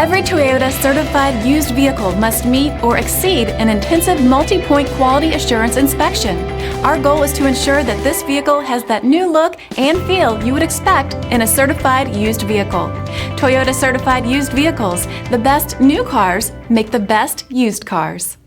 Every Toyota certified used vehicle must meet or exceed an intensive multi-point quality assurance inspection. Our goal is to ensure that this vehicle has that new look and feel you would expect in a certified used vehicle. Toyota certified used vehicles, the best new cars make the best used cars.